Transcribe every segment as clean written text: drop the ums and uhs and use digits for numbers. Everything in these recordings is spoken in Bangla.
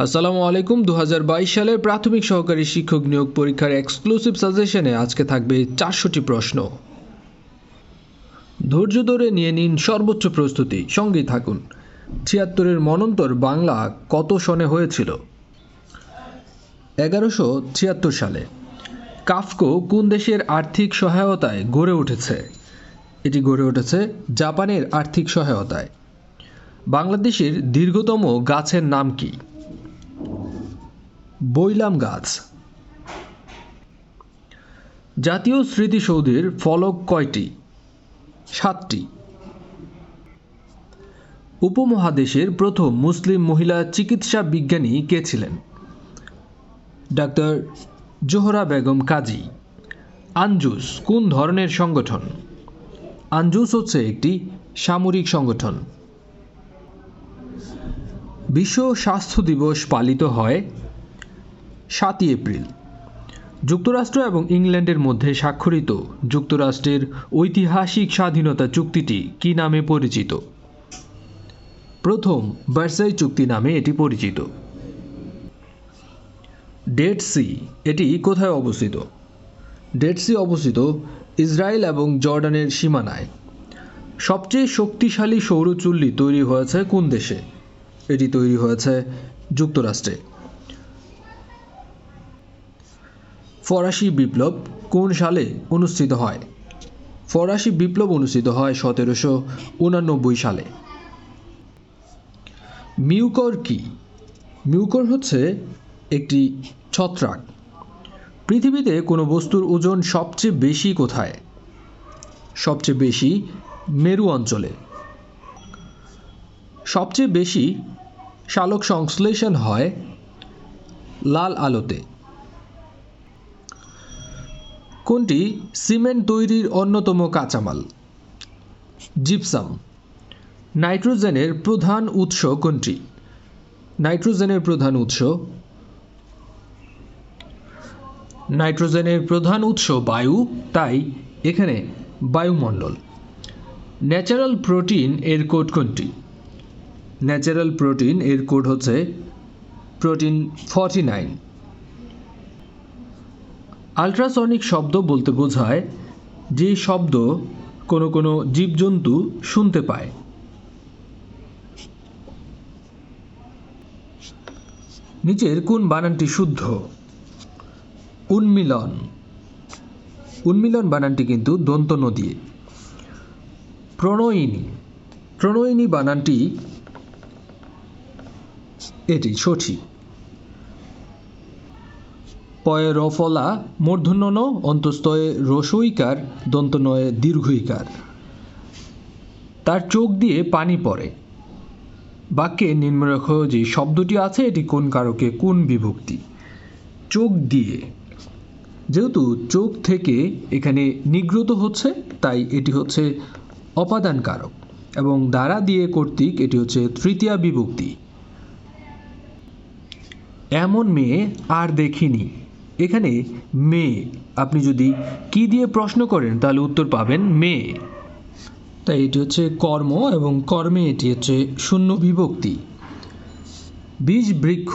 আসসালামু আলাইকুম। 2022 সালের প্রাথমিক সহকারী শিক্ষক নিয়োগ পরীক্ষার এক্সক্লুসিভ সাজেশনে আজকে থাকবে 400টি প্রশ্ন। ধৈর্য ধরে নিয়ে নিন সর্বোচ্চ প্রস্তুতি, সঙ্গেই থাকুন। 76-এর মন্বন্তর বাংলা কত সনে হয়েছিল? 1176 সালে। কাফকো কোন দেশের আর্থিক সহায়তায় গড়ে উঠেছে? এটি গড়ে উঠেছে জাপানের আর্থিক সহায়তায়। বাংলাদেশের দীর্ঘতম গাছের নাম কি? বৈলাম গাছ। জাতীয় স্মৃতিসৌধের ফলক কয়টি? 7টি। উপমহাদেশের প্রথম মুসলিম মহিলা চিকিৎসা বিজ্ঞানী কে ছিলেন? ডাক্তার জোহরা বেগম কাজী। আনজুস কোন ধরনের সংগঠন? আনজুস হচ্ছে একটি সামরিক সংগঠন। বিশ্ব স্বাস্থ্য দিবস পালিত হয় 7 এপ্রিল। যুক্তরাষ্ট্র এবং ইংল্যান্ডের মধ্যে স্বাক্ষরিত যুক্তরাষ্ট্রের ঐতিহাসিক স্বাধীনতা চুক্তিটি কী নামে পরিচিত? প্রথম ভার্সাই চুক্তি নামে এটি পরিচিত। ডেড সি এটি কোথায় অবস্থিত? ডেড সি অবস্থিত ইসরায়েল এবং জর্ডানের সীমানায়। সবচেয়ে শক্তিশালী সৌরচুল্লি তৈরি হয়েছে কোন দেশে? এটি তৈরি হয়েছে যুক্তরাষ্ট্রে। ফরাসি বিপ্লব কোন সালে অনুষ্ঠিত হয়? ফরাসি বিপ্লব অনুষ্ঠিত হয় 1789 সালে। মিউকর কি? মিউকর হচ্ছে একটি ছত্রাক। পৃথিবীতে কোনো বস্তুর ওজন সবচেয়ে বেশি কোথায়? সবচেয়ে বেশি মেরু অঞ্চলে। সবচেয়ে বেশি সালোক সংশ্লেষণ হয় লাল আলোতে। কোনটি সিমেন্ট তৈরির অন্যতম কাঁচামাল? জিপসাম। নাইট্রোজেনের প্রধান উৎস কোনটি? নাইট্রোজেনের প্রধান উৎস বায়ু, তাই এখানে বায়ুমণ্ডল। ন্যাচারাল প্রোটিন এর কোড কোনটি? ন্যাচারাল প্রোটিন এর কোড হচ্ছে প্রোটিন 49। আল্ট্রাসনিক শব্দ বলতে বোঝায় যে শব্দ কোনো জীবজন্তু শুনতে পায়। নিচের কোন বানানটি শুদ্ধ? উন্মিলন। উন্মিলন বানানটি কিন্তু দন্ত ন দিয়ে। প্রণয়িনী। প্রণয়িনী বানানটি এটি সঠিক। পয়ে রফলা মূর্ধন্য ন, অন্তস্তয়ে রসইকার, দন্ত নয়ে দীর্ঘইকার। তার চোখ দিয়ে পানি পড়ে। বাক্যে নিম্নরেখ যে শব্দটি আছে এটি কোন কারকে কোন বিভক্তি? চোখ দিয়ে। যেহেতু চোখ থেকে এখানে নিগ্রত হচ্ছে, তাই এটি হচ্ছে অপাদান কারক, এবং দ্বারা দিয়ে কর্তৃক এটি হচ্ছে তৃতীয়া বিভক্তি। এমন মেয়ে আর দেখিনি। এখানে মেয়ে আপনি যদি কি দিয়ে প্রশ্ন করেন তাহলে উত্তর পাবেন মেয়ে, তাই এটি হচ্ছে কর্ম, এবং কর্মে এটি হচ্ছে শূন্য বিভক্তি। বীজ বৃক্ষ।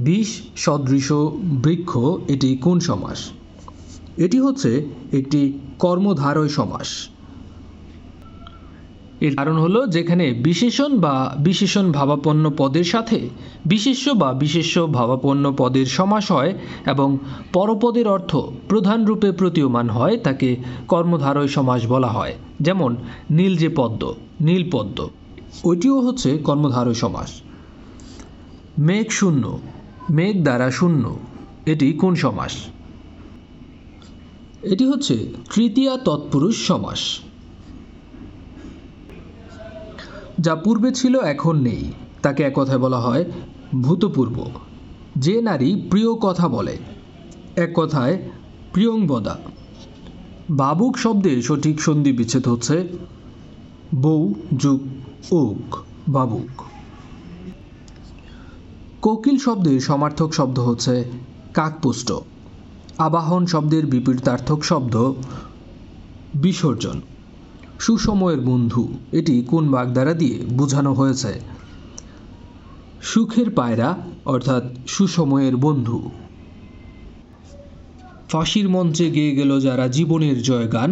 বীজ সদৃশ বৃক্ষ এটি কোন সমাস? এটি হচ্ছে একটি কর্মধারয় সমাস। এর কারণ হলো যেখানে বিশেষণ বা বিশেষণ ভাবাপন্ন পদের সাথে বিশেষ্য বা বিশেষ্য ভাবাপন্ন পদের সমাস হয় এবং পরপদের অর্থ প্রধান রূপে প্রতীয়মান হয়, তাকে কর্মধারয় সমাস বলা হয়। যেমন নীল যে পদ্ম, নীল পদ্ম, ওইটিও হচ্ছে কর্মধারয় সমাস। মেঘ শূন্য। মেঘ দ্বারা শূন্য এটি কোন সমাস? এটি হচ্ছে তৃতীয়া তৎপুরুষ সমাস। যা পূর্বে ছিল এখন নেই, তাকে এক কথায় বলা হয় ভূতপূর্ব। যে নারী প্রিয় কথা বলে, এক কথায় প্রিয়ংবদা। ভাবুক শব্দের সঠিক সন্ধি বিচ্ছেদ হচ্ছে বউ যুগ ওক, ভাবুক। কোকিল শব্দের সমার্থক শব্দ হচ্ছে কাকপুষ্ট। আবাহন শব্দের বিপরীতার্থক শব্দ বিসর্জন। সুসময়ের বন্ধু এটি কোন বাগধারা দিয়ে বোঝানো হয়েছে? সুখের পায়রা অর্থাৎ সুসময়ের বন্ধু। ফাঁসির মঞ্চে গেয়ে গেল যারা জীবনের জয়গান,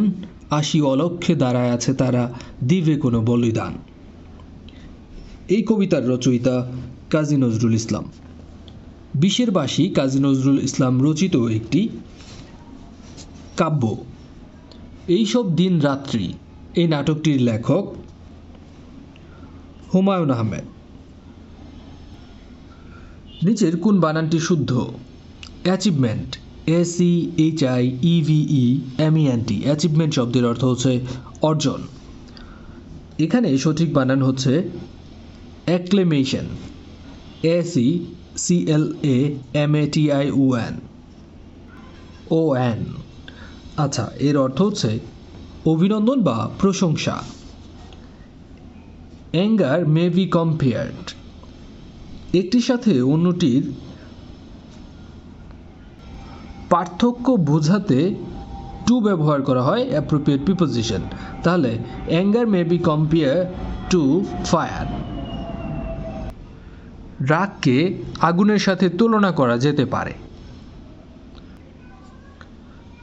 আশি অলক্ষ্যে দাঁড়ায় আছে তারা, দিবে কোনো বলিদান। এই কবিতার রচয়িতা কাজী নজরুল ইসলাম। বিশের বাঁশি কাজী নজরুল ইসলাম রচিত একটি কাব্য। এইসব দিন রাত্রি এই নাটকটির লেখক হুমায়ুন আহমেদ। নিচের কোন বানানটি শুদ্ধ? অ্যাচিভমেন্ট, ACHIEVEMENT, অ্যাচিভমেন্ট শব্দের অর্থ হচ্ছে অর্জন। এখানে সঠিক বানান হচ্ছে অ্যাক্লেমেশন, ACCLAMATION। আচ্ছা, এর অর্থ হচ্ছে অভিনন্দন বা প্রশংসা। অ্যাঙ্গার মে বি কম্পেয়ার্ড, একটির সাথে অন্যটির পার্থক্য বোঝাতে টু ব্যবহার করা হয় অ্যাপ্রোপ্রিয়েট প্রিপোজিশন। তাহলে anger may be compare to fire. রাগকে আগুনের সাথে তুলনা করা যেতে পারে।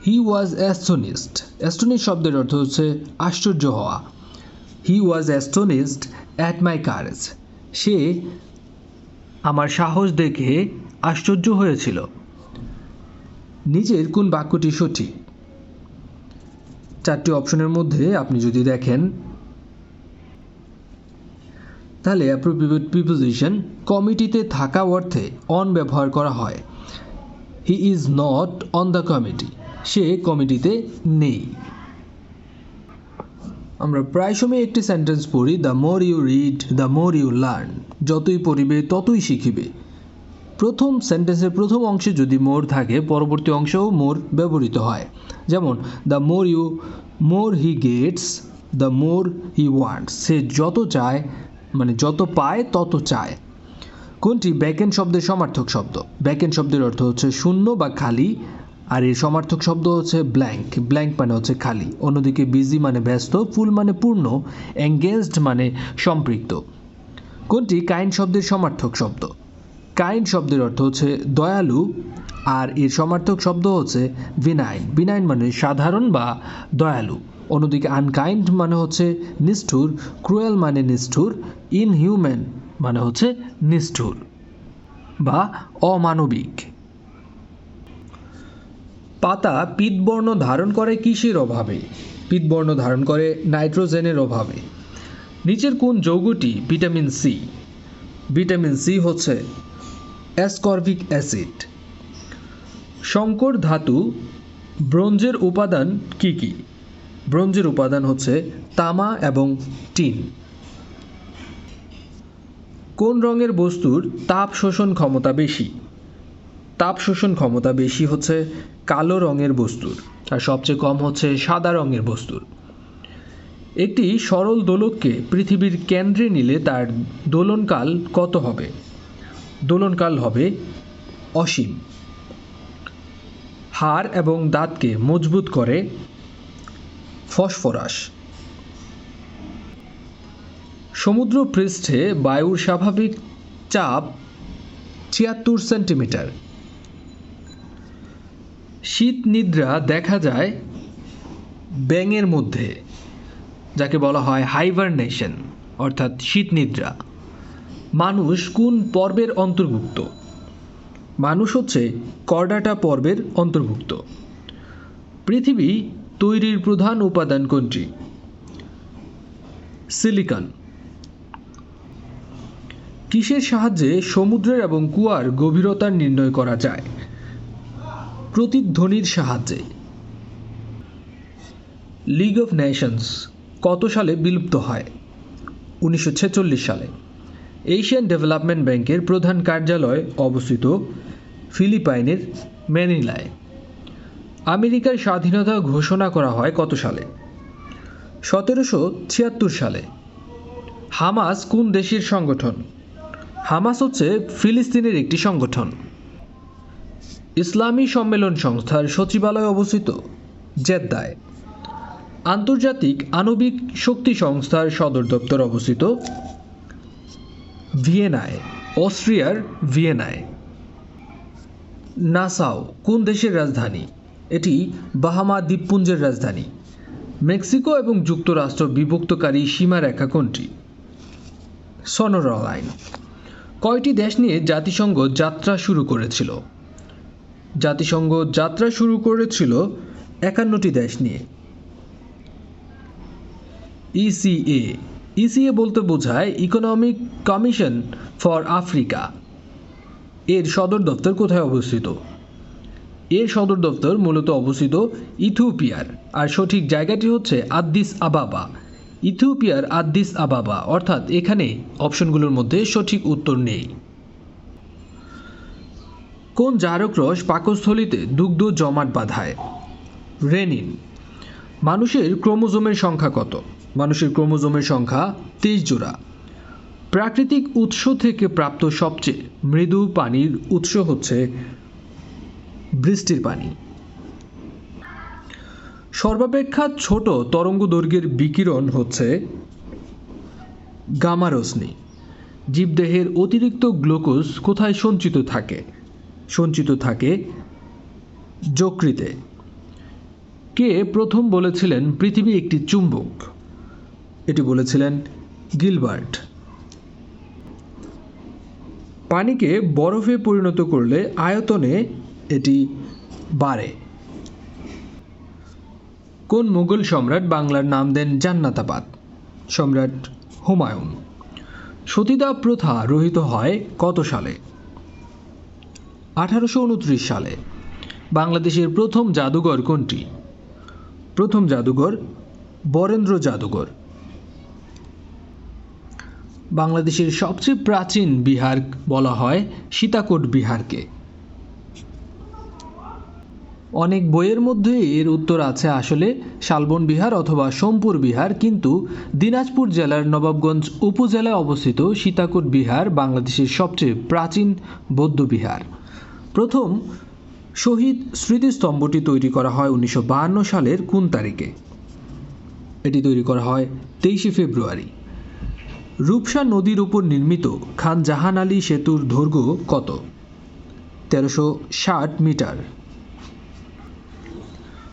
হি ওয়াজ অ্যাস্টোনিশড, অ্যাস্টোনিশ শব্দের অর্থ হচ্ছে আশ্চর্য হওয়া। হি ওয়াজ অ্যাস্টোনিশড অ্যাট মাই কারেজ, সে আমার সাহস দেখে আশ্চর্য হয়েছিল। নিচের কোন বাক্যটি সঠিক? চারটি অপশনের মধ্যে আপনি যদি দেখেন তাহলে অ্যাপ্রোপ্রিয়েট প্রিপোজিশন কমিটিতে থাকা অর্থে অন ব্যবহার করা হয়। He is not on the committee, সে কমিটিতে নেই। আমরা প্রায় সময় একটি সেন্টেন্স পড়ি, the more you read the more you learn, যতই পড়িবে ততই শিখিবে। প্রথম সেন্টেন্সের প্রথম অংশে যদি মোর থাকে পরবর্তী অংশেও মোর ব্যবহৃত হয়। যেমন the more he gets the more he wants, সে যত চায় মানে যত পায় তত চায়। কোনটি ব্যাকেন্ড শব্দের সমার্থক শব্দ? ব্যাকেন্ড শব্দের অর্থ হচ্ছে শূন্য বা খালি, আর এর সমার্থক শব্দ হচ্ছে ব্ল্যাঙ্ক। ব্ল্যাঙ্ক মানে হচ্ছে খালি। অন্যদিকে বিজি মানে ব্যস্ত, ফুল মানে পূর্ণ, এঙ্গেজড মানে সম্পৃক্ত। কোনটি কাইন্ড শব্দের সমার্থক শব্দ? কাইন্ড শব্দের অর্থ হচ্ছে দয়ালু, আর এর সমার্থক শব্দ হচ্ছে বিনাইন। বিনাইন মানে সাধারণ বা দয়ালু। অন্যদিকে আনকাইন্ড মানে হচ্ছে নিষ্ঠুর, ক্রুয়েল মানে নিষ্ঠুর, ইনহিউম্যান মানে হচ্ছে নিষ্ঠুর বা অমানবিক। পাতা পীতবর্ণ ধারণ করে কিসের অভাবে? পীতবর্ণ ধারণ করে নাইট্রোজেনের অভাবে। নিচের কোন যৌগটি ভিটামিন সি? ভিটামিন সি হচ্ছে অ্যাসকর্বিক অ্যাসিড। সংকর ধাতু ব্রোঞ্জের উপাদান কি কি? ব্রোঞ্জের উপাদান হচ্ছে তামা এবং টিন। কোন রঙের বস্তুর তাপ শোষণ ক্ষমতা বেশি? তাপ শোষণ ক্ষমতা বেশি হচ্ছে কালো রঙের বস্তুর, আর সবচেয়ে কম হচ্ছে সাদা রঙের বস্তুর। একটি সরল দোলককে পৃথিবীর কেন্দ্রে নিলে তার দোলনকাল কত হবে? দোলনকাল হবে অসীম। হাড় এবং দাঁতকে মজবুত করে ফসফরাস। সমুদ্র পৃষ্ঠে বায়ুর স্বাভাবিক চাপ ৭৬ সেন্টিমিটার। শীত নিদ্রা দেখা যায় ব্যাঙের মধ্যে, যাকে বলা হয় হাইবারনেশন অর্থাৎ শীত নিদ্রা। মানুষ কোন পর্বের অন্তর্ভুক্ত? মানুষ হচ্ছে কর্ডাটা পর্বের অন্তর্ভুক্ত। পৃথিবী তৈরির প্রধান উপাদান কোনটি? সিলিকন। কিসের সাহায্যে সমুদ্রের এবং কুয়ার গভীরতা নির্ণয় করা যায়? প্রতিধ্বনির সাহায্যে। লিগ অফ নেশনস কত সালে বিলুপ্ত হয়? 1946 সালে। এশিয়ান ডেভেলপমেন্ট ব্যাংকের প্রধান কার্যালয় অবস্থিত ফিলিপাইনের ম্যানিলায়। আমেরিকার স্বাধীনতা ঘোষণা করা হয় কত সালে? 1776 সালে। হামাস কোন দেশের সংগঠন? হামাস হচ্ছে ফিলিস্তিনের একটি সংগঠন। ইসলামী সম্মেলন সংস্থার সচিবালয় অবস্থিত জেদ্দায়। আন্তর্জাতিক আণবিক শক্তি সংস্থার সদর দপ্তর অবস্থিত ভিয়েনায়। অস্ট্রিয়ার ভিয়েনায়। নাসাউ কোন দেশের রাজধানী? এটি বাহামা দ্বীপপুঞ্জের রাজধানী। মেক্সিকো এবং যুক্তরাষ্ট্র বিভক্তকারী সীমারেখা কোনটি? Sonora line. কয়টি দেশ নিয়ে জাতিসংঘ যাত্রা শুরু করেছিল? জাতিসংঘ যাত্রা শুরু করেছিল 51টি দেশ নিয়ে। ইসিএ। ইসিএ বলতে বোঝায় ইকোনমিক কমিশন ফর আফ্রিকা। এর সদর দপ্তর কোথায় অবস্থিত? এর সদর দপ্তর মূলত অবস্থিত ইথিওপিয়ার, আর সঠিক জায়গাটি হচ্ছে আদ্দিস আবাবা। ইথিওপিয়ার আদ্দিস আবাবা, অর্থাৎ এখানে অপশনগুলোর মধ্যে সঠিক উত্তর নেই। কোন জারক রস পাকস্থলীতে দুগ্ধ জমাট বাঁধায়? রেনিন। মানুষের ক্রোমোজোমের সংখ্যা কত? মানুষের ক্রোমোজোমের সংখ্যা 23 জোড়া। প্রাকৃতিক উৎস থেকে প্রাপ্ত সবচেয়ে মৃদু পানির উৎস হচ্ছে বৃষ্টির পানি। সর্বাপেক্ষা ছোট তরঙ্গদৈর্ঘ্যের বিকিরণ হচ্ছে গামা রশ্মি। জীবদেহের অতিরিক্ত গ্লুকোজ কোথায় সঞ্চিত থাকে? সঞ্চিত থাকে যকৃতে। কে প্রথম বলেছিলেন পৃথিবী একটি চুম্বক? এটি বলেছিলেন গিলবার্ট। পানিকে বরফে পরিণত করলে আয়তনে এটি বাড়ে। কোন মুঘল সম্রাট বাংলার নাম দেন জান্নাতাবাদ? সম্রাট হুমায়ুন। সতীদাহ প্রথা রহিত হয় কত সালে? 1829 সালে। বাংলাদেশের প্রথম জাদুঘর কোনটি? প্রথম জাদুঘর বরেন্দ্র জাদুঘর। বাংলাদেশের সবচেয়ে প্রাচীন বিহার বলা হয় সীতাকোট বিহারকে। অনেক বইয়ের মধ্যে এর উত্তর আছে আসলে শালবন বিহার অথবা সোমপুর বিহার, কিন্তু দিনাজপুর জেলার নবাবগঞ্জ উপজেলায় অবস্থিত সীতাকোট বিহার বাংলাদেশের সবচেয়ে প্রাচীন বৌদ্ধ বিহার। প্রথম শহীদ স্মৃতিস্তম্ভটি তৈরি করা হয় 1952 সালের কোন তারিখে? এটি তৈরি করা হয় 23 ফেব্রুয়ারি। রূপসা নদীর উপর নির্মিত খান জাহান আলী সেতুর দৈর্ঘ্য কত? 1360 মিটার।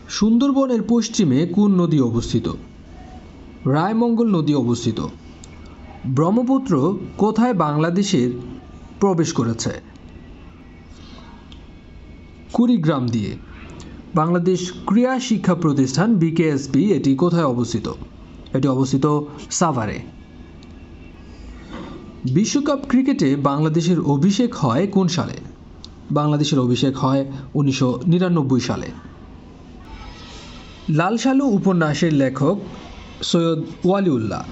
সুন্দরবনের পশ্চিমে কোন নদী অবস্থিত? রায়মঙ্গল নদী অবস্থিত। ব্রহ্মপুত্র কোথায় বাংলাদেশের প্রবেশ করেছে? কুড়িগ্রাম দিয়ে। বাংলাদেশ ক্রীড়া শিক্ষা প্রতিষ্ঠান বিকেএসপি এটি কোথায় অবস্থিত? এটি অবস্থিত সাভারে। বিশ্বকাপ ক্রিকেটে বাংলাদেশের অভিষেক হয় কোন সালে? বাংলাদেশের অভিষেক হয় 1999 সালে। লাল সালু উপন্যাসের লেখক সৈয়দ ওয়ালিউল্লাহ।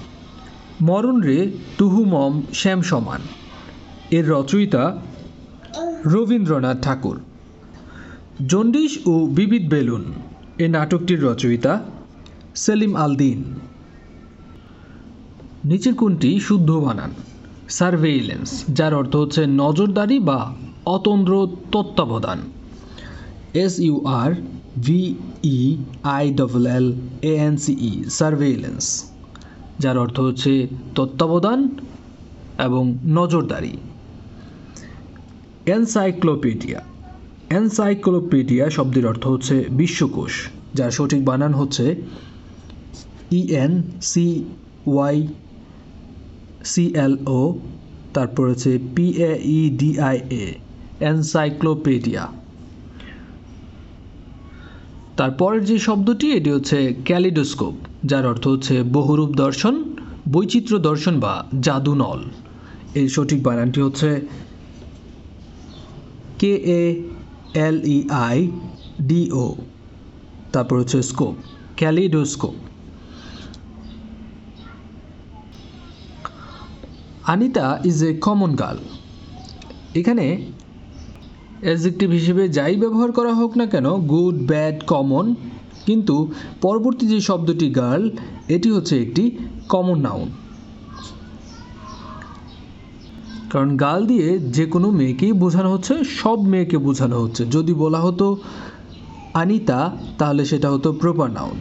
মরণ রে তুহু মম শ্যাম সমান এর রচয়িতা রবীন্দ্রনাথ ঠাকুর। জন্ডিস ও বিবিধ বেলুন এই নাটকটির রচয়িতা সেলিম আল দীন। নিচের কোনটি শুদ্ধ বানান? সার্ভেইলেন্স, যার অর্থ হচ্ছে নজরদারি বা অতন্দ্র তত্ত্বাবধান। SURVEILLANCE সার্ভেইলেন্স, যার অর্থ হচ্ছে তত্ত্বাবধান এবং নজরদারি। এনসাইক্লোপিডিয়া। এনসাইক্লোপিডিয়া শব্দের অর্থ হচ্ছে বিশ্বকোষ, যার সঠিক বানান হচ্ছে ENCYCLO, তারপর হচ্ছে PAEDIA, এনসাইক্লোপিডিয়া। তারপরের যে শব্দটি এটি হচ্ছে ক্যালিডোস্কোপ, যার অর্থ হচ্ছে বহুরূপ দর্শন, বৈচিত্র্য দর্শন বা জাদু নল। এর সঠিক বানানটি হচ্ছে KALEIDO, তারপর হচ্ছে scope, kaleidoscope. Anita is a common girl. এখানে অ্যাডজেক্টিভ হিসেবে যাই ব্যবহার করা হোক না কেন, গুড, ব্যাড, কমন, কিন্তু পরবর্তী যে শব্দটি গার্ল এটি হচ্ছে একটি কমন নাউন। কারণ গার্ল দিয়ে যে কোনো মেয়েকেই বোঝানো হচ্ছে, সব মেয়েকে বোঝানো হচ্ছে। যদি বলা হতো আনিতা তাহলে সেটা হতো proper noun.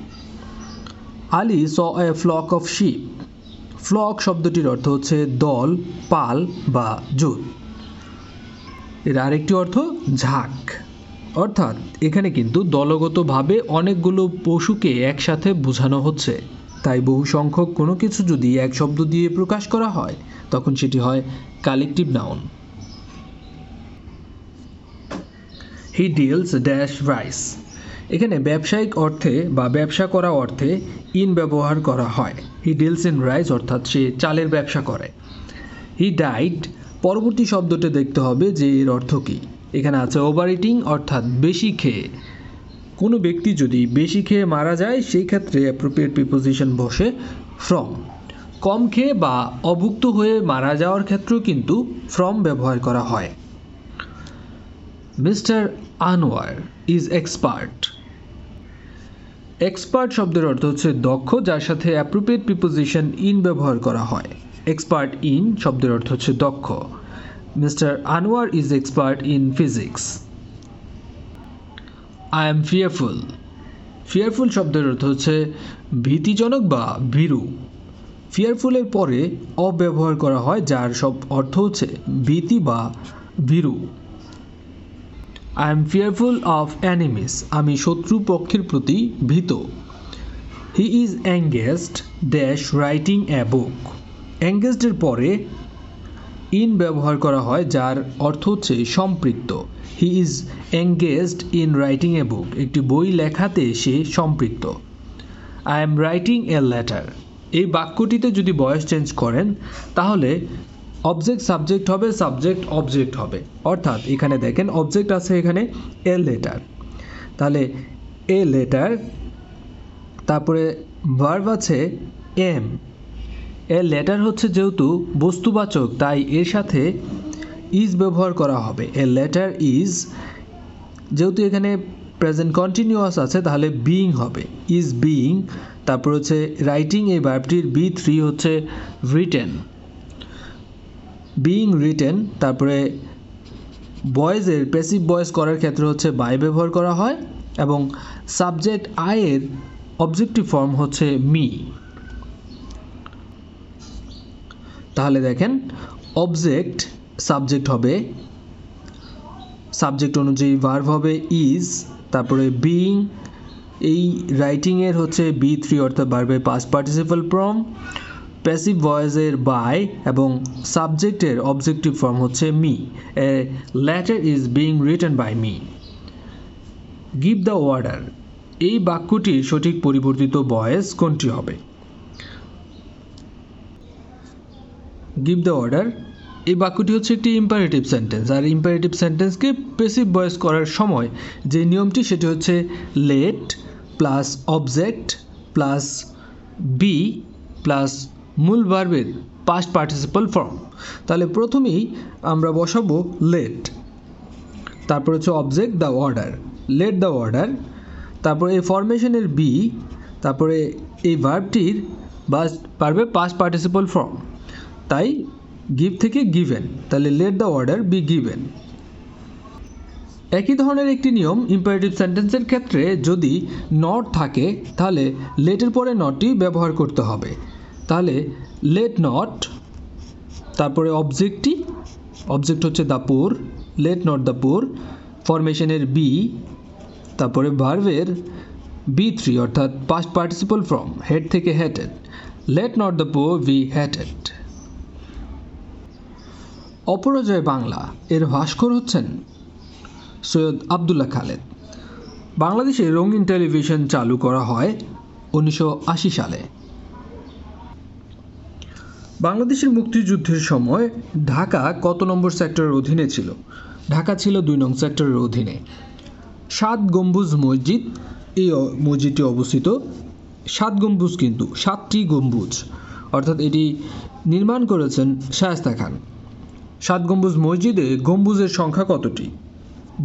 Ali saw a flock of sheep. Flock শব্দটির অর্থ হচ্ছে দল, পাল বা জুট। এর আরেকটি অর্থ ঝাঁক, অর্থাৎ এখানে কিন্তু দলগতভাবে অনেকগুলো পশুকে একসাথে বোঝানো হচ্ছে। তাই বহু সংখ্যক কোনো কিছু যদি এক শব্দ দিয়ে প্রকাশ করা হয় তখন সেটি হয় collective noun. He deals dash rice, এখানে ব্যবসায়িক অর্থে বা ব্যবসা করা অর্থে ইন ব্যবহার করা হয়। হি ডিলস ইন রাইস অর্থাৎ সে চালের ব্যবসা করে। হি ডাইড, পরবর্তী শব্দটা দেখতে হবে যে এর অর্থ কী। এখানে আছে ওভার ইটিং অর্থাৎ বেশি খেয়ে। কোনো ব্যক্তি যদি বেশি খেয়ে মারা যায় সেই ক্ষেত্রে অ্যাপ্রোপ্রিয়েট প্রিপোজিশন বসে ফ্রম। কম খেয়ে বা অভুক্ত হয়ে মারা যাওয়ার ক্ষেত্রেও কিন্তু ফ্রম ব্যবহার করা হয়। Mister Anwar is expert. Expert শব্দের অর্থ হচ্ছে দক্ষ, যার সাথে অ্যাপ্রোপ্রিয়েট প্রিপোজিশন ইন ব্যবহার করা হয়। এক্সপার্ট ইন শব্দের অর্থ হচ্ছে দক্ষ। Mister Anwar is expert in physics. I am fearful. Fearful শব্দের অর্থ হচ্ছে ভীতিজনক বা ভীরু। ফিয়ারফুলের পরে অব্যবহার করা হয়, যার সব অর্থ হচ্ছে ভীতি বা ভীরু। I am fearful of enemies, আমি শত্রু পক্ষের প্রতি ভীত। He is engaged dash writing a book. এঙ্গেজডের পরে ইন ব্যবহার করা হয়, যার অর্থ হচ্ছে সম্পৃক্ত। He is engaged in writing a book, একটি বই লেখাতে সে সম্পৃক্ত। I am writing a letter, এই বাক্যটিতে যদি ভয়েস চেঞ্জ করেন তাহলে অবজেক্ট সাবজেক্ট হবে, সাবজেক্ট অবজেক্ট হবে। অর্থাৎ এখানে দেখেন অবজেক্ট আছে এখানে এ লেটার, তাহলে এ লেটার, তারপরে ভার্ব আছে এম। এ লেটার হচ্ছে যেহেতু বস্তুবাচক তাই এর সাথে ইজ ব্যবহার করা হবে। এ লেটার ইজ, যেহেতু এখানে প্রেজেন্ট কন্টিনিউয়াস আছে তাহলে বিইং হবে, ইজ বিইং। তারপর হচ্ছে রাইটিং, এই ভার্বটির B3 হচ্ছে রিটেন, বিইং রিটেন। তারপরে বয়েজের প্যাসিভ ভয়েস করার ক্ষেত্রে হচ্ছে বাই ব্যবহার করা হয় এবং সাবজেক্ট আই এর অবজেক্টিভ ফর্ম হচ্ছে মি। তাহলে দেখেন অবজেক্ট সাবজেক্ট হবে, সাবজেক্ট অনুযায়ী ভার্ব হবে ইজ, তারপরে বিইং, এই রাইটিংয়ের হচ্ছে B3 অর্থাৎ ভার্বের পাস্ট পার্টিসিপাল ফর্ম, প্যাসিভ ভয়েসের বাই এবং সাবজেক্টের অবজেক্টিভ ফর্ম হচ্ছে me. A letter is being written by me. Give the order, এই বাক্যটির সঠিক পরিবর্তিত ভয়েস কোনটি হবে? গিভ দ্য অর্ডার, এই বাক্যটি হচ্ছে একটি ইম্পারেটিভ সেন্টেন্স, আর ইম্পারেটিভ সেন্টেন্সকে প্যাসিভ ভয়েস করার সময় যে নিয়মটি সেটি হচ্ছে let plus object plus be plus মূল ভার্বের পাস্ট পার্টিসিপাল ফর্ম। তাহলে প্রথমেই আমরা বসাবো লেট, তারপর হচ্ছে object the order, let the order, তারপরে এই ফরমেশনের বি, তারপরে এই ভার্বটির ভার্বের পাস্ট পার্টিসিপাল ফর্ম, তাই গিভ থেকে গিভেন, তাহলে let the order be given. একই ধরনের একটি নিয়ম ইম্পারেটিভ সেন্টেন্সের ক্ষেত্রে যদি নট থাকে তাহলে লেটের পরে নটটি ব্যবহার করতে হবে। তাহলে লেট নট, তারপরে অবজেক্টটি, অবজেক্ট হচ্ছে the poor, let not the poor, ফরমেশনের বি, তারপরে ভার্বের B3 অর্থাৎ পাস্ট পার্টিসিপাল ফর্ম, হেড থেকে hated, let not the poor be hated. Aparajoy Bangla এর ভাস্কর হচ্ছেন সৈয়দ আবদুল্লাহ খালেদ। বাংলাদেশে রঙিন টেলিভিশন চালু করা হয় 1980 সালে। বাংলাদেশের মুক্তিযুদ্ধের সময় ঢাকা কত নম্বর সেক্টরের অধীনে ছিল? ঢাকা ছিল 2 নং সেক্টরের অধীনে। 7 গম্বুজ মসজিদ, এই মসজিদটি অবস্থিত। 7 গম্বুজ কিন্তু 7টি গম্বুজ, অর্থাৎ এটি নির্মাণ করেছেন শায়েস্তা খান। 7 গম্বুজ মসজিদে গম্বুজের সংখ্যা কতটি?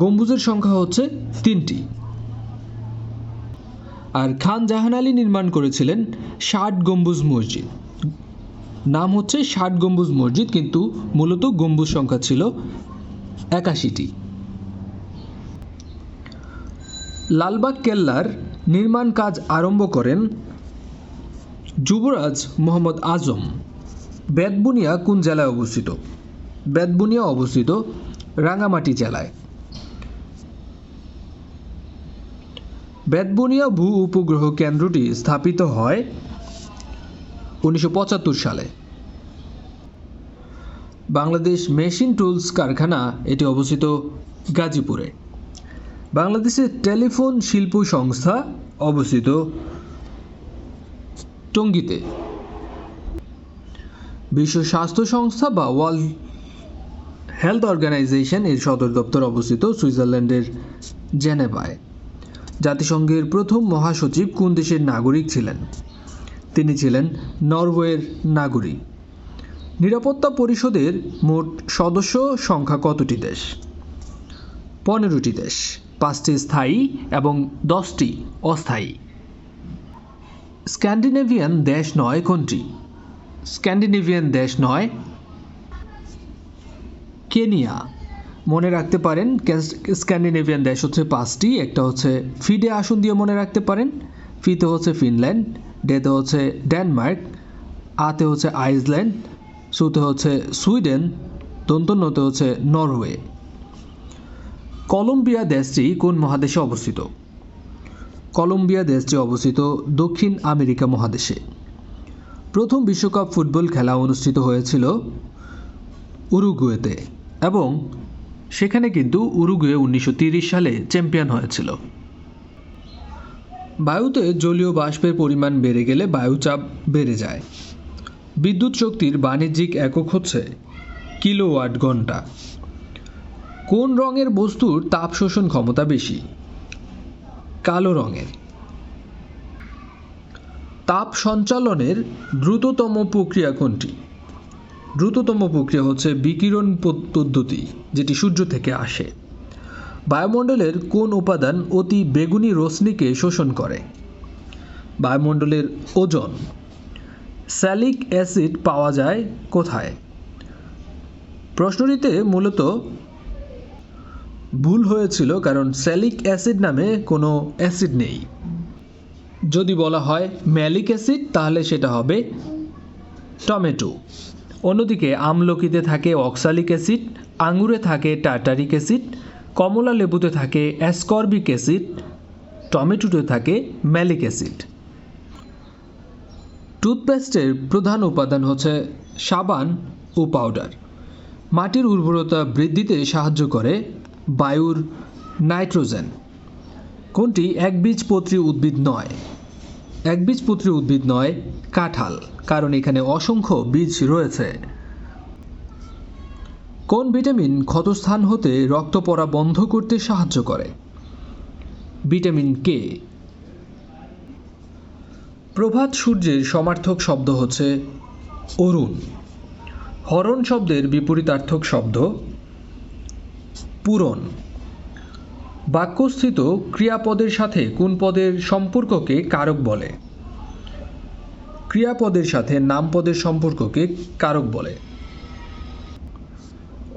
গম্বুজের সংখ্যা হচ্ছে 3টি। আর খান জাহান আলী নির্মাণ করেছিলেন 60 গম্বুজ মসজিদ, নাম হচ্ছে 60 গম্বুজ মসজিদ, কিন্তু মূলত গম্বুজ সংখ্যা ছিল 81টি। লালবাগ কেল্লার নির্মাণ কাজ আরম্ভ করেন যুবরাজ মোহাম্মদ আজম। বেতবুনিয়া কোন জেলায় অবস্থিত? বেতবুনিয়া অবস্থিত রাঙামাটি জেলায়। বেতবুনিয়া ভূ উপগ্রহ কেন্দ্রটি স্থাপিত হয় 1975 সালে। বাংলাদেশ মেশিন টুলস কারখানা এটি অবস্থিত গাজীপুরে। বাংলাদেশের টেলিফোন শিল্প সংস্থা অবস্থিত টঙ্গীতে। বিশ্ব স্বাস্থ্য সংস্থা বা ওয়ার্ল্ড হেলথ অর্গানাইজেশন এর সদর দপ্তর অবস্থিত সুইজারল্যান্ডের জেনেভায়। জাতিসংঘের প্রথম মহাসচিব কোন দেশের নাগরিক ছিলেন? তিনি ছিলেন নরওয়ের নাগরিক। নিরাপত্তা পরিষদের মোট সদস্য সংখ্যা কতটি দেশ? 15টি দেশ, 5টি স্থায়ী এবং 10টি অস্থায়ী। স্ক্যান্ডিনেভিয়ান দেশ নয় কোনটি? স্ক্যান্ডিনেভিয়ান দেশ নয় কেনিয়া। মনে রাখতে পারেন স্ক্যান্ডিনেভিয়ান দেশ হচ্ছে 5টি। একটা হচ্ছে ফিডে আসন দিয়ে মনে রাখতে পারেন। ফিতে হচ্ছে ফিনল্যান্ড, ডেতে হচ্ছে ডেনমার্ক, আতে হচ্ছে আইসল্যান্ড, সুতে হচ্ছে সুইডেন, দন্তন্যতে হচ্ছে নরওয়ে। কলম্বিয়া দেশটি কোন মহাদেশে অবস্থিত? কলম্বিয়া দেশটি অবস্থিত দক্ষিণ আমেরিকা মহাদেশে। প্রথম বিশ্বকাপ ফুটবল খেলা অনুষ্ঠিত হয়েছিল উরুগুয়েতে এবং সেখানে কিন্তু উরুগুয়ে 1930 সালে চ্যাম্পিয়ন হয়েছিল। বায়ুতে জলীয় বাষ্পের পরিমাণ বেড়ে গেলে বায়ুচাপ বেড়ে যায়। বিদ্যুৎ শক্তির বাণিজ্যিক একক হচ্ছে কিলোওয়াট ঘন্টা। কোন রঙের বস্তুর তাপ শোষণ ক্ষমতা বেশি? কালো রঙের। তাপ সঞ্চালনের দ্রুততম প্রক্রিয়া কোনটি? দ্রুততম প্রক্রিয়া হচ্ছে বিকিরণ পদ্ধতি, যেটি সূর্য থেকে আসে। বায়ুমণ্ডলের কোন উপাদান অতি বেগুনি রশ্মিকে শোষণ করে? বায়ুমণ্ডলের ওজোন। স্যালিক অ্যাসিড পাওয়া যায় কোথায়? প্রশ্নটিতে মূলত ভুল হয়েছিল, কারণ স্যালিক অ্যাসিড নামে কোনো অ্যাসিড নেই। যদি বলা হয় ম্যালিক অ্যাসিড তাহলে সেটা হবে টমেটো। অন্যদিকে আমলকিতে থাকে অক্সালিক অ্যাসিড, আঙুরে থাকে টার্টারিক অ্যাসিড, কমলা লেবুতে থাকে অ্যাসকর্বিক অ্যাসিড, টমেটোতে থাকে ম্যালিক অ্যাসিড। টুথপেস্টের প্রধান উপাদান হচ্ছে সাবান ও পাউডার। মাটির উর্বরতা বৃদ্ধিতে সাহায্য করে বায়ুর নাইট্রোজেন। কোনটি একবীজপত্রী উদ্ভিদ নয়? একবীজপত্রী উদ্ভিদ নয় কাঁঠাল, কারণ এখানে অসংখ্য বীজ রয়েছে। কোন ভিটামিন ক্ষতস্থান হতে রক্ত পড়া বন্ধ করতে সাহায্য করে? Vitamin K. প্রভাত সূর্যের সমার্থক শব্দ হচ্ছে অরুণ। হরণ শব্দের বিপরীতার্থক শব্দ পূরণ। বাক্যস্থিত ক্রিয়াপদের সাথে কোন পদের সম্পর্ককে কারক বলে? ক্রিয়াপদের সাথে নামপদের সম্পর্ককে কারক বলে।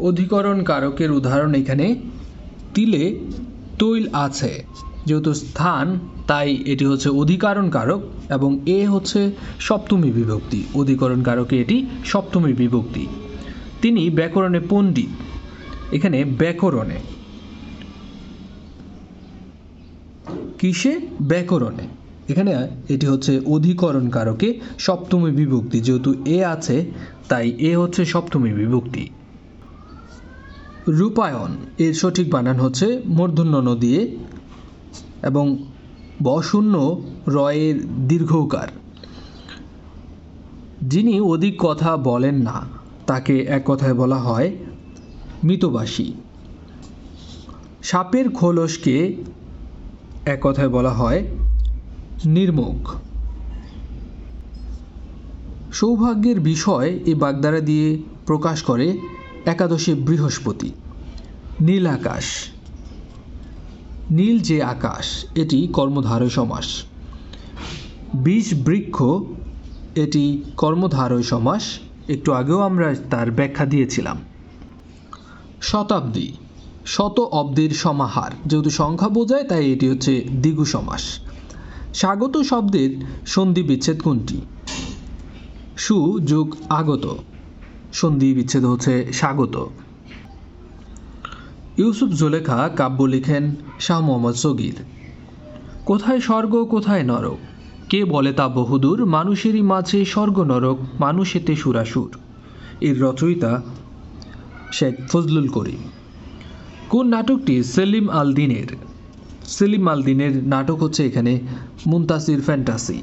অধিকরণ কারকের উদাহরণ এখানে তিলে তৈল আছে, যেহেতু স্থান তাই এটি হচ্ছে অধিকরণ কারক এবং এ হচ্ছে সপ্তমী বিভক্তি। অধিকরণ কারকে এটি সপ্তমী বিভক্তি। তিনি ব্যাকরণে পণ্ডিত। এখানে ব্যাকরণে, কিসে? ব্যাকরণে। এখানে এটি হচ্ছে অধিকরণ কারকে সপ্তমী বিভক্তি, যেহেতু এ আছে তাই এ হচ্ছে সপ্তমী বিভক্তি। রূপায়ণ এর সঠিক বানান হচ্ছে মূর্ধন্য ণ দিয়ে এবং বশূন্য রয়ের দীর্ঘকার। যিনি অধিক কথা বলেন না তাকে এক কথায় বলা হয় মিতভাষী। সাপের খোলসকে এক কথায় বলা হয় নির্মুখ। সৌভাগ্যের বিষয় এই বাগধারা দিয়ে প্রকাশ করে একাদশে বৃহস্পতি। নীল আকাশ। নীল যে আকাশ এটি কর্মধারয় সমাস। বীজ বৃক্ষ এটি কর্মধারয় সমাস। একটু আগেও আমরা তার ব্যাখ্যা দিয়েছিলাম। শতাব্দী শত অব্দের সমাহার, যেহেতু সংখ্যা বোঝায় তাই এটি হচ্ছে দ্বিগু সমাস। স্বাগত শব্দের সন্ধি বিচ্ছেদ কোনটি? সু যোগ আগত, সন্ধি বিচ্ছেদ হচ্ছে স্বাগত। ইউসুফ জুলেখা কাব্য লিখেন শাহ মোহাম্মদ সগীর। কোথায় স্বর্গ কোথায় নরক, কে বলে তা বহুদূর, মানুষেরই মাঝে স্বর্গ নরক, মানুষেতে সুরাসুর। এর রচয়িতা শেখ ফজলুল করিম। কোন নাটকটি সেলিম আল দীনের? সেলিম আল দীনের নাটক হচ্ছে এখানে মুনতাসির ফ্যান্টাসি।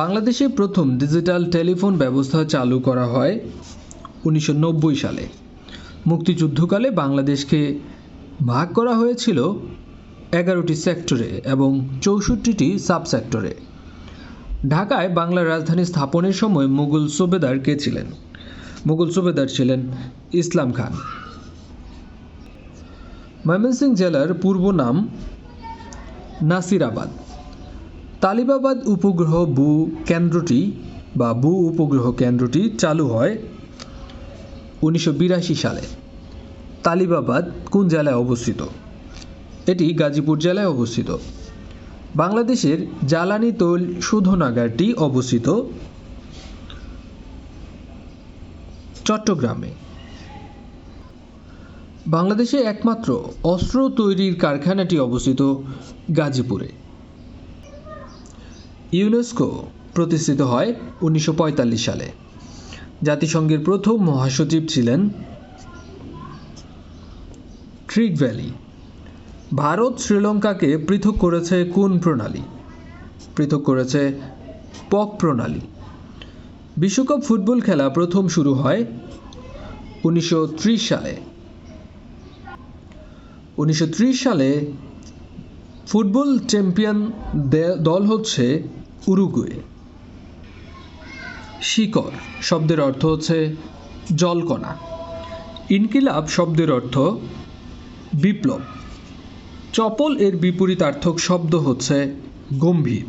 বাংলাদেশে প্রথম ডিজিটাল টেলিফোন ব্যবস্থা চালু করা হয় 1990 সালে। মুক্তিযুদ্ধকালে বাংলাদেশকে ভাগ করা হয়েছিল 11টি সেক্টরে এবং 64টি সাবসেক্টরে। ঢাকায় বাংলার রাজধানী স্থাপনের সময় মুঘল সুবেদার কে ছিলেন? মুঘল সুবেদার ছিলেন ইসলাম খান। ময়মনসিংহ জেলার পূর্ব নাম নাসিরাবাদ। তালিবাবাদ উপগ্রহ উপগ্রহ কেন্দ্রটি চালু হয় 1982 সালে। তালিবাবাদ কোন জেলায় অবস্থিত? এটি গাজীপুর জেলায় অবস্থিত। বাংলাদেশের জ্বালানি তৈল শোধনাগারটি অবস্থিত চট্টগ্রামে। বাংলাদেশে একমাত্র অস্ত্র তৈরির কারখানাটি অবস্থিত গাজীপুরে। ইউনেস্কো প্রতিষ্ঠিত হয় 1945 সালে। জাতিসংঘের প্রথম মহাসচিব ছিলেন ট্রিগ ভ্যালি। ভারত শ্রীলঙ্কাকে পৃথক করেছে কোন প্রণালী? পৃথক করেছে পক প্রণালী। বিশ্বকাপ ফুটবল খেলা প্রথম শুরু হয় 1930 সালে। 1930 সালে ফুটবল চ্যাম্পিয়ন দল হচ্ছে উরুগুয়ে। শিকড় শব্দের অর্থ হচ্ছে জলকণা। ইনকিলাব শব্দের অর্থ বিপ্লব। চপল এর বিপরীতার্থক শব্দ হচ্ছে গম্ভীর।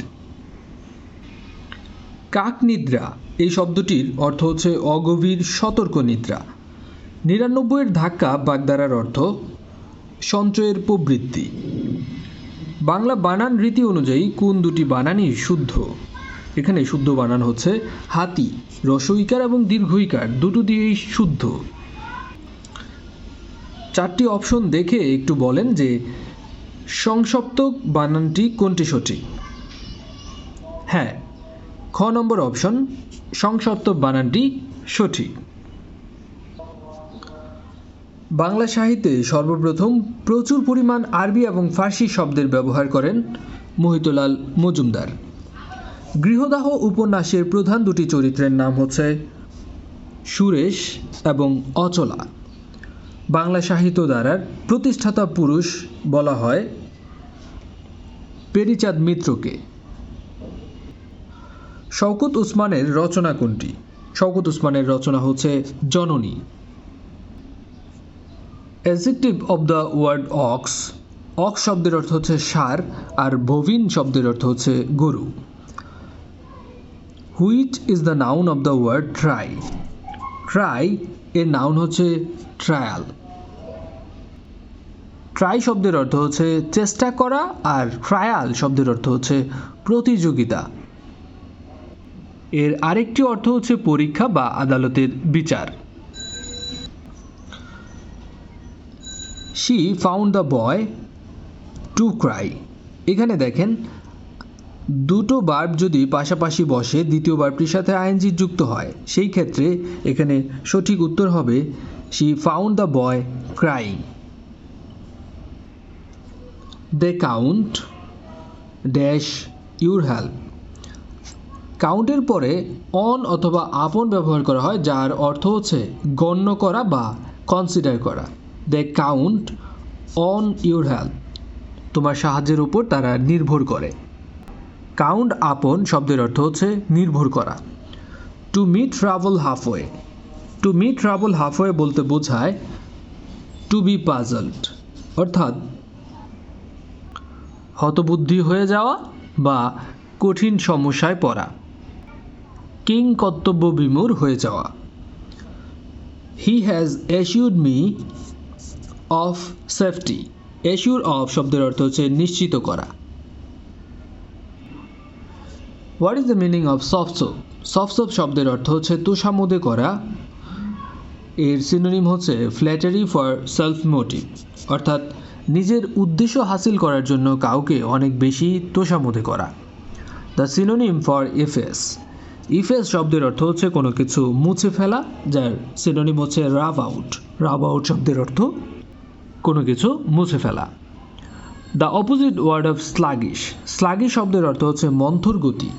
কাক নিদ্রা এই শব্দটির অর্থ হচ্ছে অগভীর সতর্ক নিদ্রা। 99 এর ধাক্কা বাগধারার অর্থ সঞ্চয়ের প্রবৃত্তি। বাংলা বানান রীতি অনুযায়ী কোন দুটি বানানই শুদ্ধ? এখানে শুদ্ধ বানান হচ্ছে হাতি। রস্বইকার এবং দীর্ঘইকার দুটো দিয়েই শুদ্ধ। 4টি অপশন দেখে একটু বলেন যে সংসপ্তক বানানটি কোনটি সঠিক। হ্যাঁ, খ নম্বর অপশন সংসপ্তক বানানটি সঠিক। বাংলা সাহিত্যে সর্বপ্রথম প্রচুর পরিমাণ আরবি এবং ফার্সি শব্দের ব্যবহার করেন মহিতলাল মজুমদার। গৃহদাহ উপন্যাসের প্রধান দুটি চরিত্রের নাম হচ্ছে সুরেশ এবং অচলা। বাংলা সাহিত্য ধারার প্রতিষ্ঠাতা পুরুষ বলা হয় পেরিচাঁদ মিত্রকে। শওকত উসমানের রচনা কোনটি? শওকত উসমানের রচনা হচ্ছে জননী। Adjective of the word ox. Ox শব্দের অর্থ হচ্ছে ষাঁড় আর বভিন শব্দের অর্থ হচ্ছে গরু। Which is the noun of the word try. Try এর নাউন হচ্ছে ট্রায়াল। ট্রাই শব্দের অর্থ হচ্ছে চেষ্টা করা আর ট্রায়াল শব্দের অর্থ হচ্ছে প্রতিযোগিতা। এর আরেকটি অর্থ হচ্ছে পরীক্ষা বা আদালতের বিচার। She found the boy to cry. এখানে দেখেন দুটো ভার্ব যদি পাশাপাশি বসে দ্বিতীয় ভার্বটির সাথে আইএনজি যুক্ত হয়, সেই ক্ষেত্রে এখানে সঠিক উত্তর হবে she found the boy crying. They count dash your help. কাউন্টের পরে অন অথবা আপন ব্যবহার করা হয়, যার অর্থ হচ্ছে গণ্য করা বা কনসিডার করা। দে কাউন্ট অন ইউর হেল্প, তোমার সাহায্যের উপর তারা নির্ভর করে। কাউন্ট আপন শব্দের অর্থ হচ্ছে নির্ভর করা। To meet travel halfway. To meet travel halfway বলতে বোঝায় টু বি পাজলড, অর্থাৎ হতবুদ্ধি হয়ে যাওয়া বা কঠিন সমস্যায় পড়া। কিং কর্তব্য বিমূঢ় হয়ে যাওয়া। He has assured me of safety. Assure of শব্দের অর্থ হচ্ছে নিশ্চিত করা। What is the meaning of soft soap? Soft soap শব্দের অর্থ হচ্ছে তোষামোদে করা এর সিনোনিম হচ্ছে ফ্ল্যাটারি ফর সেলফ মোটিভ, অর্থাৎ নিজের উদ্দেশ্য হাসিল করার জন্য কাউকে অনেক বেশি তোষামোদে করা। The synonym for Ephesus, Ephesus শব্দের অর্থ হচ্ছে কোনো কিছু মুছে ফেলা, যার সিনোনিম হচ্ছে রাব আউট। রাব আউট শব্দের অর্থ কোনো কিছু মুছে ফেলা। The opposite word of sluggish, sluggish শব্দের অর্থ হচ্ছে মন্থর গতি,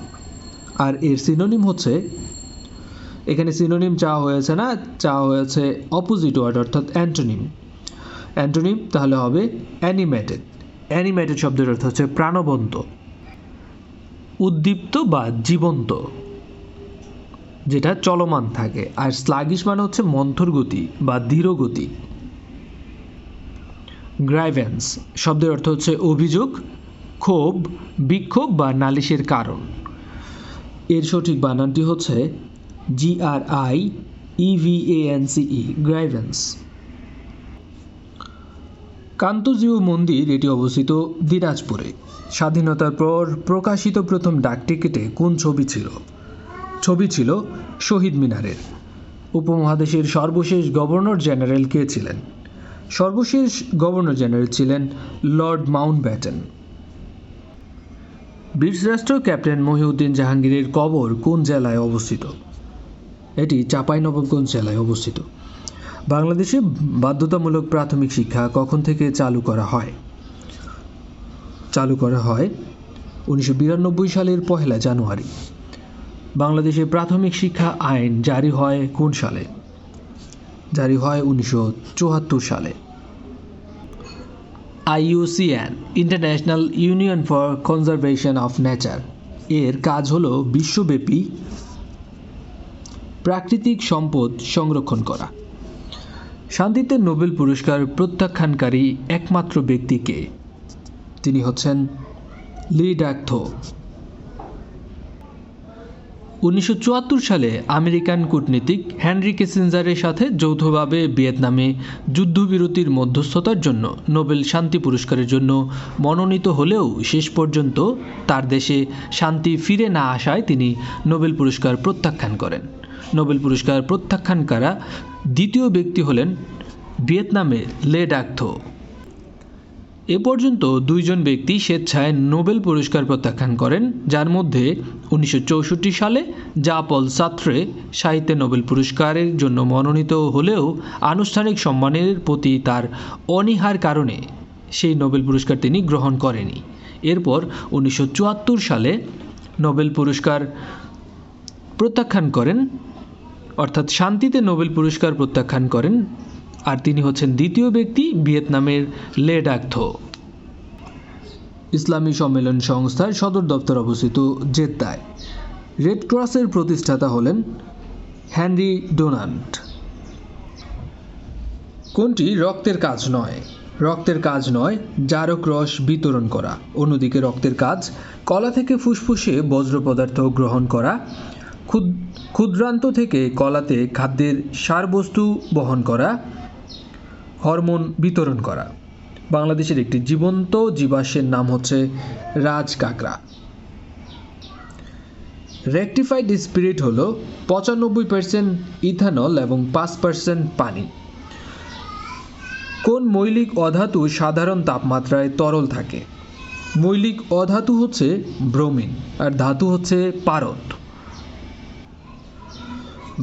আর এর সিনোনিম হচ্ছে, এখানে সিনোনিম চাওয়া হয়েছে না, চাওয়া হয়েছে অপোজিট ওয়ার্ড অর্থাৎ অ্যান্টোনিম। অ্যান্টোনিম তাহলে হবে অ্যানিমেটেড। অ্যানিমেটেড শব্দের অর্থ হচ্ছে প্রাণবন্ত, উদ্দীপ্ত বা জীবন্ত, যেটা চলমান থাকে। আর স্লাগিশ মানে হচ্ছে মন্থর গতি বা ধীর গতি। গ্রাইভেন্স শব্দের অর্থ হচ্ছে অভিযোগ, ক্ষোভ, বিক্ষোভ বা নালিশের কারণ। এর সঠিক বানানটি হচ্ছে GRIEVANCE, গ্রাইভেন্স। কান্তজিউ মন্দির এটি অবস্থিত দিনাজপুরে। স্বাধীনতার পর প্রকাশিত প্রথম ডাকটিকিটে কোন ছবি ছিল? ছবি ছিল শহীদ মিনারের। উপমহাদেশের সর্বশেষ গভর্নর জেনারেল কে ছিলেন? সর্বশেষ গভর্নর জেনারেল ছিলেন লর্ড মাউন্টব্যাটেন। বীরশ্রেষ্ঠ ক্যাপ্টেন মহিউদ্দিন জাহাঙ্গীরের কবর কোন জেলায় অবস্থিত? এটি চাঁপাইনবাবগঞ্জ জেলায় অবস্থিত। বাংলাদেশে বাধ্যতামূলক প্রাথমিক শিক্ষা কখন থেকে চালু করা হয়? চালু করা হয় 1992 সালের 1 জানুয়ারি। বাংলাদেশে প্রাথমিক শিক্ষা আইন জারি হয় কোন সালে? জারি হয় 1974 সালে। IUCN, international union for conservation of nature, এর কাজ হলো বিশ্বব্যাপী প্রাকৃতিক সম্পদ সংরক্ষণ করা। শান্তিতে নোবেল পুরস্কার প্রত্যাখ্যানকারী একমাত্র ব্যক্তি কে? তিনি হচ্ছেন লি ডাক থো। 1974 সালে আমেরিকান কূটনীতিক হেনরি কিসিঞ্জারের সাথে যৌথভাবে ভিয়েতনামে যুদ্ধবিরতির মধ্যস্থতার জন্য নোবেল শান্তি পুরস্কারের জন্য মনোনীত হলেও শেষ পর্যন্ত তার দেশে শান্তি ফিরে না আসায় তিনি নোবেল পুরস্কার প্রত্যাখ্যান করেন। নোবেল পুরস্কার প্রত্যাখ্যান করা দ্বিতীয় ব্যক্তি হলেন ভিয়েতনামের লে ডাক থো। এ পর্যন্ত 2 জন ব্যক্তি স্বেচ্ছায় নোবেল পুরস্কার প্রত্যাখ্যান করেন, যার মধ্যে 1964 সালে জা পল সার্ত্রে সাহিত্যে নোবেল পুরস্কারের জন্য মনোনীত হলেও আনুষ্ঠানিক সম্মানের প্রতি তার অনীহার কারণে সেই নোবেল পুরস্কার তিনি গ্রহণ করেনি। এরপর 1974 সালে নোবেল পুরস্কার প্রত্যাখ্যান করেন, অর্থাৎ শান্তিতে নোবেল পুরস্কার প্রত্যাখ্যান করেন, আর তিনি হচ্ছেন দ্বিতীয় ব্যক্তি ভিয়েতনামের লে ডাক থো। ইসলামী সম্মেলন সংস্থার সদর দপ্তর অবস্থিত জেদ্দায়। রেড ক্রসের প্রতিষ্ঠাতা হলেন হেনরি ডোনান্ট। কোনটি রক্তের কাজ নয়? রক্তের কাজ নয় জারক রস বিতরণ করা। অন্যদিকে রক্তের কাজ কলা থেকে ফুসফুসে বজ্র পদার্থ গ্রহণ করা, ক্ষুদ্রান্ত থেকে কলাতে খাদ্যের সারবস্তু বহন করা, হরমোন বিতরণ করা। বাংলাদেশের একটি জীবন্ত জীবাশ্মের নাম হচ্ছে রাজ কাঁকড়া। রেকটিফাইড স্পিরিট হলো 95% ইথানল এবং 5% পানি। কোন মৌলিক অধাতু সাধারণ তাপমাত্রায় তরল থাকে? মৌলিক অধাতু হচ্ছে ব্রোমিন আর ধাতু হচ্ছে পারদ।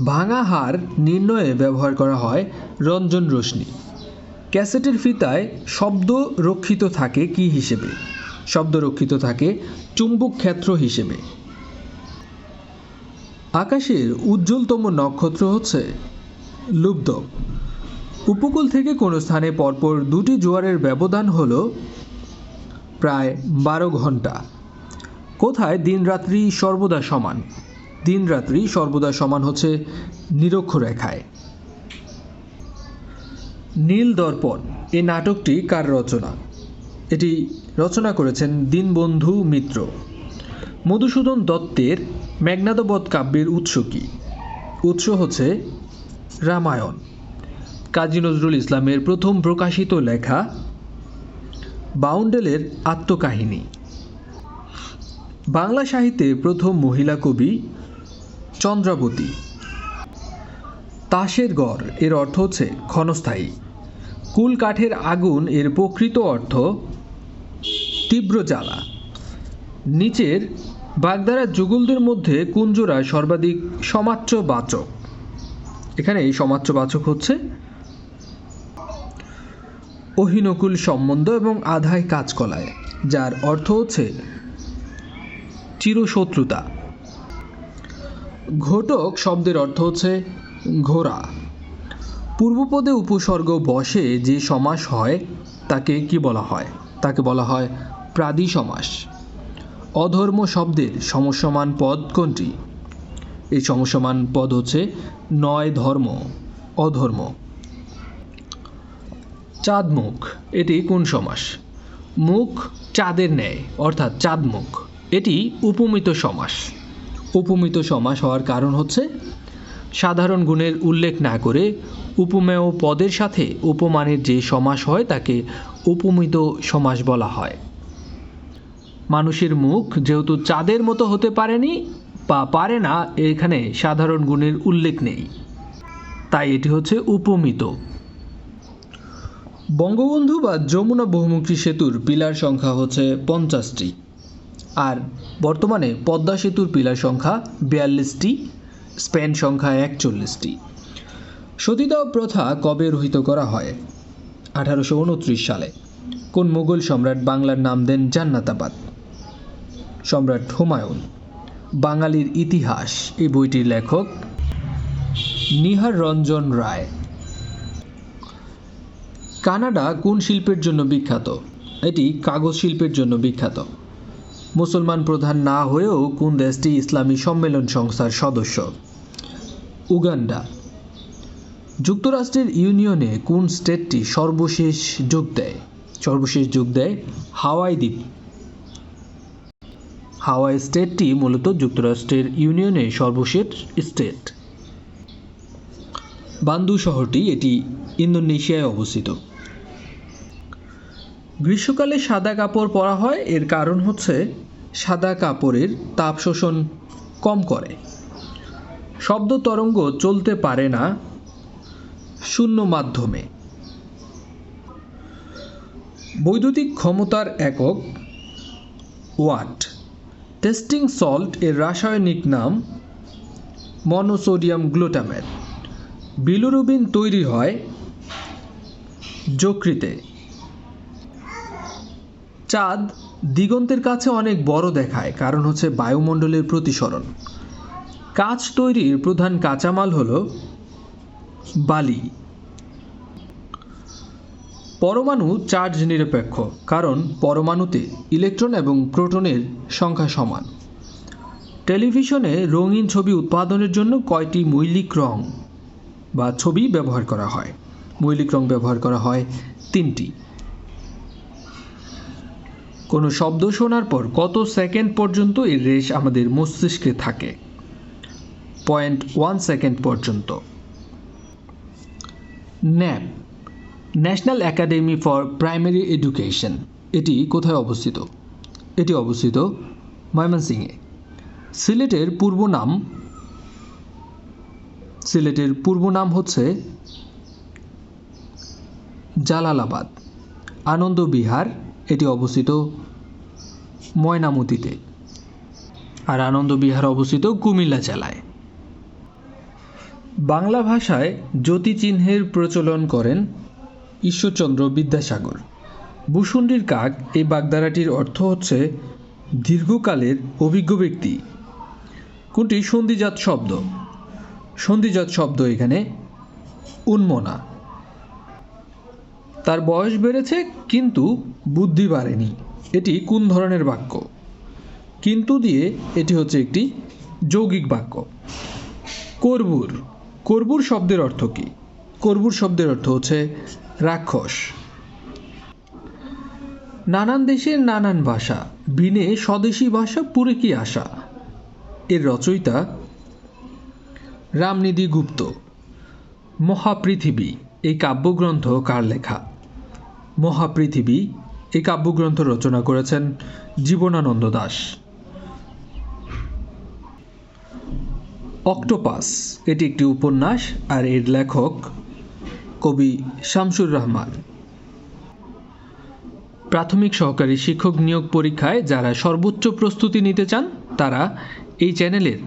ভাঙা হাড় নির্ণয়ে ব্যবহার করা হয় রঞ্জন রশ্মি। ক্যাসেটের ফিতায় শব্দ রক্ষিত থাকে কি হিসেবে? শব্দ রক্ষিত থাকে চুম্বক ক্ষেত্র হিসেবে। আকাশের উজ্জ্বলতম নক্ষত্র হচ্ছে লুব্ধক। উপকূল থেকে কোনো স্থানে পরপর 2টি জোয়ারের ব্যবধান হল প্রায় 12 ঘন্টা। কোথায় দিনরাত্রি সর্বদা সমান? দিনরাত্রি সর্বদা সমান হচ্ছে নিরক্ষরেখায়। নীল দর্পণ এই নাটকটি কার রচনা? এটি রচনা করেছেন দীনবন্ধু মিত্র। মধুসূদন দত্তের মেঘনাদবধ কাব্যের উৎস কী? উৎস হচ্ছে রামায়ণ। কাজী নজরুল ইসলামের প্রথম প্রকাশিত লেখা বাউন্ডেলের আত্মকাহিনী। বাংলা সাহিত্যে প্রথম মহিলা কবি চন্দ্রাবতী। তাসের ঘর এর অর্থ হচ্ছে ক্ষণস্থায়ী। কুল কাঠের আগুন এর প্রকৃত অর্থ তীব্র জ্বালা। নিচের বাগধারা যুগলদের মধ্যে কোন জোড়া সর্বাধিক সমাচ্যবাচক? এখানে এই সমাচ্যবাচক হচ্ছে অহিনকুল সম্বন্ধ এবং আধায় কাজকলায়, যার অর্থ হচ্ছে চিরশত্রুতা। ঘটক শব্দের অর্থ হচ্ছে ঘোড়া। পূর্বপদে উপসর্গ বসে যে সমাস হয় তাকে কি বলা হয়? তাকে বলা হয় প্রাদি সমাস। অধর্ম শব্দের সমসমান পদ কোনটি? এই সমসমান পদ হচ্ছে নয় ধর্ম, অধর্ম। চাঁদ মুখ এটি কোন সমাস? মুখ চাঁদের ন্যায় অর্থাৎ চাঁদমুখ, এটি উপমিত সমাস। উপমিত সমাস হওয়ার কারণ হচ্ছে সাধারণ গুণের উল্লেখ না করে উপমেয় পদের সাথে উপমানের যে সমাস হয় তাকে উপমিত সমাস বলা হয়। মানুষের মুখ যেহেতু চাঁদের মতো হতে পারেনি বা পারে না, এখানে সাধারণ গুণের উল্লেখ নেই, তাই এটি হচ্ছে উপমিত। বঙ্গবন্ধু বা যমুনা বহুমুখী সেতুর পিলার সংখ্যা হচ্ছে 50টি, আর বর্তমানে পদ্মা সেতুর পিলার সংখ্যা 42টি, স্প্যান সংখ্যা 41টি। সতীদাহ প্রথা কবে রহিত করা হয়? 1829 সালে। কোন মুঘল সম্রাট বাংলার নাম দেন জান্নাতাবাদ? সম্রাট হুমায়ুন। বাঙালির ইতিহাস এই বইটির লেখক নিহার রঞ্জন রায়। কানাডা কোন শিল্পের জন্য বিখ্যাত? এটি কাগজ শিল্পের জন্য বিখ্যাত। মুসলমান প্রধান না হয়েও কোন দেশটি ইসলামী সম্মেলন সংস্থার সদস্য? উগান্ডা। যুক্তরাষ্ট্রের ইউনিয়নে কোন স্টেটটি সর্বশেষ যোগ দেয়? সর্বশেষ যোগ দেয় হাওয়াই দ্বীপ। হাওয়াই স্টেটটি মূলত যুক্তরাষ্ট্রের ইউনিয়নে সর্বশেষ স্টেট। বান্দু শহরটি এটি ইন্দোনেশিয়ায় অবস্থিত। গ্রীষ্মকালে সাদা কাপড় পরা হয়, এর কারণ হচ্ছে সাদা কাপড়ের তাপ শোষণ কম করে। শব্দ তরঙ্গ চলতে পারে না শূন্য মাধ্যমে। বৈদ্যুতিক ক্ষমতার একক ওয়াট। টেস্টিং সল্ট এর রাসায়নিক নাম মনোসোডিয়াম গ্লুটামেট। বিলিরুবিন তৈরি হয় যকৃতে। চাঁদ দিগন্তের কাছে অনেক বড় দেখায়, কারণ হচ্ছে বায়ুমণ্ডলের প্রতিসরণ। কাঁচ তৈরির প্রধান কাঁচামাল হল বালি। পরমাণু চার্জ নিরপেক্ষ, কারণ পরমাণুতে ইলেকট্রন এবং প্রোটনের সংখ্যা সমান। টেলিভিশনে রঙিন ছবি উৎপাদনের জন্য কয়টি মৌলিক রং বা ছবি ব্যবহার করা হয়? মৌলিক রং ব্যবহার করা হয় 3টি। কোনো শব্দ শোনার পর কত সেকেন্ড পর্যন্ত এর রেশ আমাদের মস্তিষ্কে থাকে? 0.1 সেকেন্ড পর্যন্ত। Nap national academy for primary education, এটি কোথায় অবস্থিত? এটি অবস্থিত ময়মনসিংহে। সিলেটের পূর্ব নাম হচ্ছে জালালাবাদ। আনন্দ বিহার এটি অবস্থিত ময়নামতিতে, আর আনন্দ বিহার অবস্থিত কুমিল্লা জেলায়। বাংলা ভাষায় জ্যোতিচিহ্নের প্রচলন করেন ঈশ্বরচন্দ্র বিদ্যাসাগর। ভূষণ্ডির কাক এই বাগধারাটির অর্থ হচ্ছে দীর্ঘকালের অভিজ্ঞ ব্যক্তি। কোনটি সন্ধিজাত শব্দ? সন্ধিজাত শব্দ এখানে উন্মনা। তার বয়স বেড়েছে কিন্তু বুদ্ধি বাড়েনি, এটি কোন ধরনের বাক্য? কিন্তু দিয়ে এটি হচ্ছে একটি যৌগিক বাক্য। কর্বুর। কর্বুর শব্দের অর্থ কি? কর্বুর শব্দের অর্থ হচ্ছে রাক্ষস। নানান দেশের নানান ভাষা, বিনে স্বদেশী ভাষা পুরে কি আশা? এর রচয়িতা রামনিধি গুপ্ত। মহাপৃথিবী এই কাব্যগ্রন্থ কার লেখা? মহাপৃথিবী এই কাব্যগ্রন্থ রচনা করেছেন জীবনানন্দ দাশ। অক্টোপাস এটি একটি উপন্যাস আর এর লেখক কবি শামসুর রহমান। প্রাথমিক সহকারী শিক্ষক নিয়োগ পরীক্ষায় যারা সর্বোচ্চ প্রস্তুতি নিতে চান তারা এই চ্যানেলের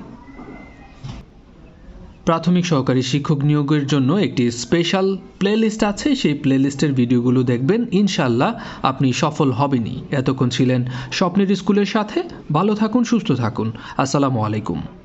প্রাথমিক সহকারী শিক্ষক নিয়োগের জন্য একটি স্পেশাল প্লেলিস্ট আছে, সেই প্লেলিস্টের ভিডিওগুলো দেখবেন, ইনশাল্লাহ আপনি সফল হবেনই। এতক্ষণ ছিলেন স্বপ্নের স্কুলের সাথে। ভালো থাকুন, সুস্থ থাকুন। আসসালামু আলাইকুম।